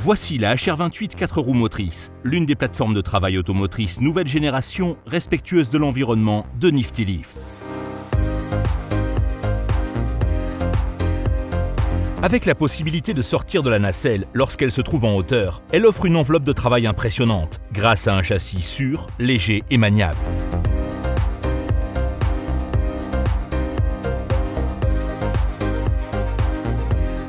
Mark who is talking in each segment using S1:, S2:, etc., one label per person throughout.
S1: Voici la HR28 4 roues motrices, l'une des plateformes de travail automotrice nouvelle génération respectueuse de l'environnement de Niftilift. Avec la possibilité de sortir de la nacelle lorsqu'elle se trouve en hauteur, elle offre une enveloppe de travail impressionnante grâce à un châssis sûr, léger et maniable.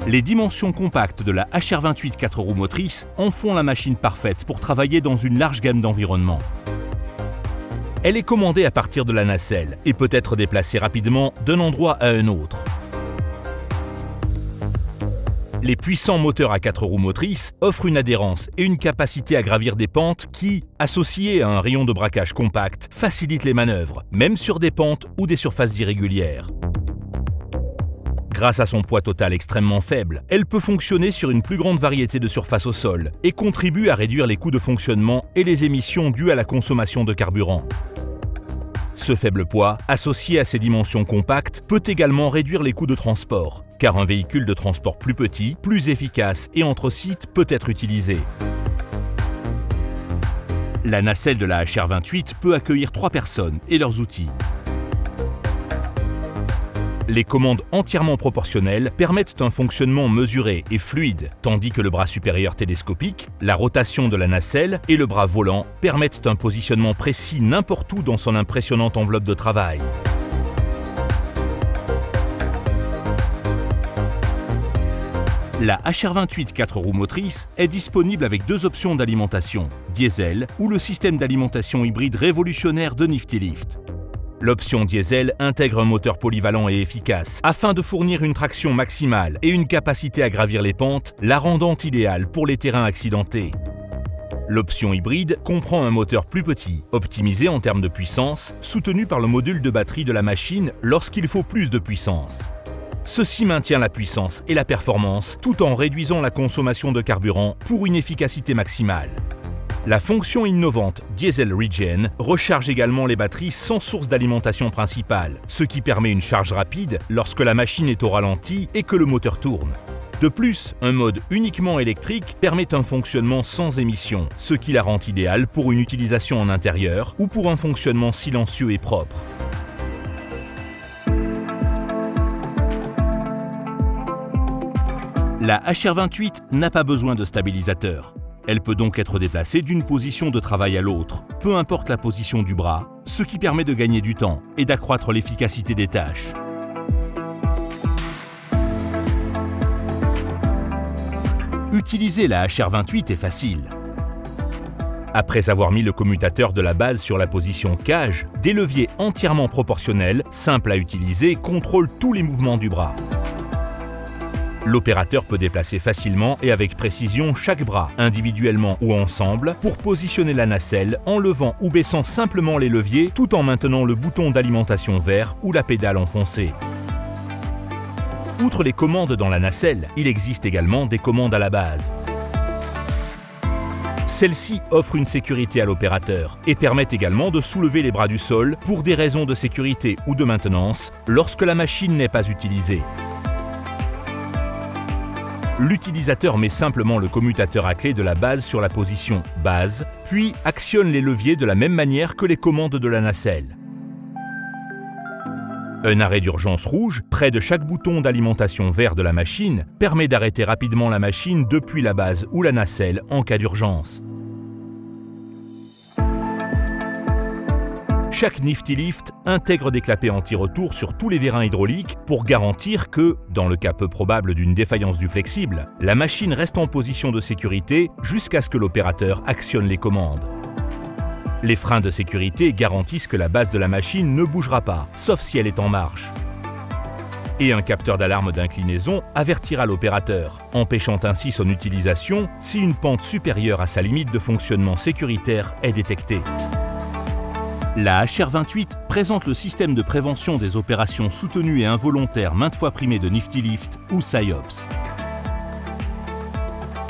S1: Les dimensions compactes de la HR28 4 roues motrices en font la machine parfaite pour travailler dans une large gamme d'environnements. Elle est commandée à partir de la nacelle et peut être déplacée rapidement d'un endroit à un autre. Les puissants moteurs à 4 roues motrices offrent une adhérence et une capacité à gravir des pentes qui, associées à un rayon de braquage compact, facilitent les manœuvres, même sur des pentes ou des surfaces irrégulières. Grâce à son poids total extrêmement faible, elle peut fonctionner sur une plus grande variété de surfaces au sol et contribue à réduire les coûts de fonctionnement et les émissions dues à la consommation de carburant. Ce faible poids, associé à ses dimensions compactes, peut également réduire les coûts de transport, car un véhicule de transport plus petit, plus efficace et entre sites peut être utilisé. La nacelle de la HR28 peut accueillir 3 personnes et leurs outils. Les commandes entièrement proportionnelles permettent un fonctionnement mesuré et fluide, tandis que le bras supérieur télescopique, la rotation de la nacelle et le bras volant permettent un positionnement précis n'importe où dans son impressionnante enveloppe de travail. La HR28 4 roues motrices est disponible avec 2 options d'alimentation, diesel ou le système d'alimentation hybride révolutionnaire de Niftilift. L'option diesel intègre un moteur polyvalent et efficace afin de fournir une traction maximale et une capacité à gravir les pentes, la rendant idéale pour les terrains accidentés. L'option hybride comprend un moteur plus petit, optimisé en termes de puissance, soutenu par le module de batterie de la machine lorsqu'il faut plus de puissance. Ceci maintient la puissance et la performance tout en réduisant la consommation de carburant pour une efficacité maximale. La fonction innovante Diesel Regen recharge également les batteries sans source d'alimentation principale, ce qui permet une charge rapide lorsque la machine est au ralenti et que le moteur tourne. De plus, un mode uniquement électrique permet un fonctionnement sans émission, ce qui la rend idéale pour une utilisation en intérieur ou pour un fonctionnement silencieux et propre. La HR28 n'a pas besoin de stabilisateur. Elle peut donc être déplacée d'une position de travail à l'autre, peu importe la position du bras, ce qui permet de gagner du temps et d'accroître l'efficacité des tâches. Utiliser la HR28 est facile. Après avoir mis le commutateur de la base sur la position cage, des leviers entièrement proportionnels, simples à utiliser, contrôlent tous les mouvements du bras. L'opérateur peut déplacer facilement et avec précision chaque bras, individuellement ou ensemble, pour positionner la nacelle en levant ou baissant simplement les leviers tout en maintenant le bouton d'alimentation vert ou la pédale enfoncée. Outre les commandes dans la nacelle, il existe également des commandes à la base. Celles-ci offrent une sécurité à l'opérateur et permettent également de soulever les bras du sol pour des raisons de sécurité ou de maintenance lorsque la machine n'est pas utilisée. L'utilisateur met simplement le commutateur à clé de la base sur la position base, puis actionne les leviers de la même manière que les commandes de la nacelle. Un arrêt d'urgence rouge, près de chaque bouton d'alimentation vert de la machine, permet d'arrêter rapidement la machine depuis la base ou la nacelle en cas d'urgence. Chaque Niftilift intègre des clapets anti-retour sur tous les vérins hydrauliques pour garantir que, dans le cas peu probable d'une défaillance du flexible, la machine reste en position de sécurité jusqu'à ce que l'opérateur actionne les commandes. Les freins de sécurité garantissent que la base de la machine ne bougera pas, sauf si elle est en marche. Et un capteur d'alarme d'inclinaison avertira l'opérateur, empêchant ainsi son utilisation si une pente supérieure à sa limite de fonctionnement sécuritaire est détectée. La HR28 présente le système de prévention des opérations soutenues et involontaires maintes fois primées de Niftilift ou SIOPS.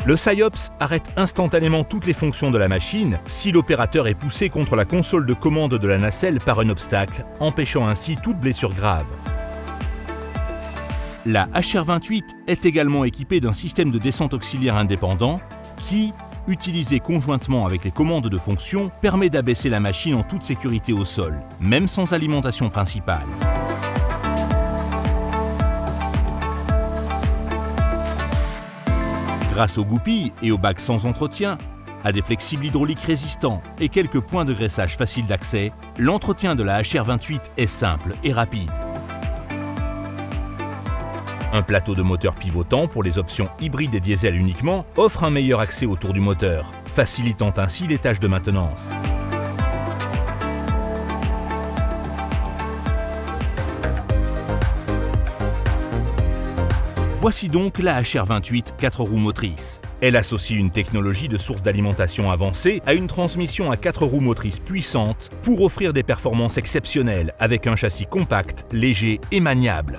S1: Le SIOPS arrête instantanément toutes les fonctions de la machine si l'opérateur est poussé contre la console de commande de la nacelle par un obstacle, empêchant ainsi toute blessure grave. La HR28 est également équipée d'un système de descente auxiliaire indépendant qui, utilisé conjointement avec les commandes de fonction, permet d'abaisser la machine en toute sécurité au sol, même sans alimentation principale. Grâce aux goupilles et aux bacs sans entretien, à des flexibles hydrauliques résistants et quelques points de graissage faciles d'accès, l'entretien de la HR28 est simple et rapide. Un plateau de moteur pivotant pour les options hybrides et diesel uniquement offre un meilleur accès autour du moteur, facilitant ainsi les tâches de maintenance. Voici donc la HR28 4 roues motrices. Elle associe une technologie de source d'alimentation avancée à une transmission à 4 roues motrices puissante pour offrir des performances exceptionnelles avec un châssis compact, léger et maniable.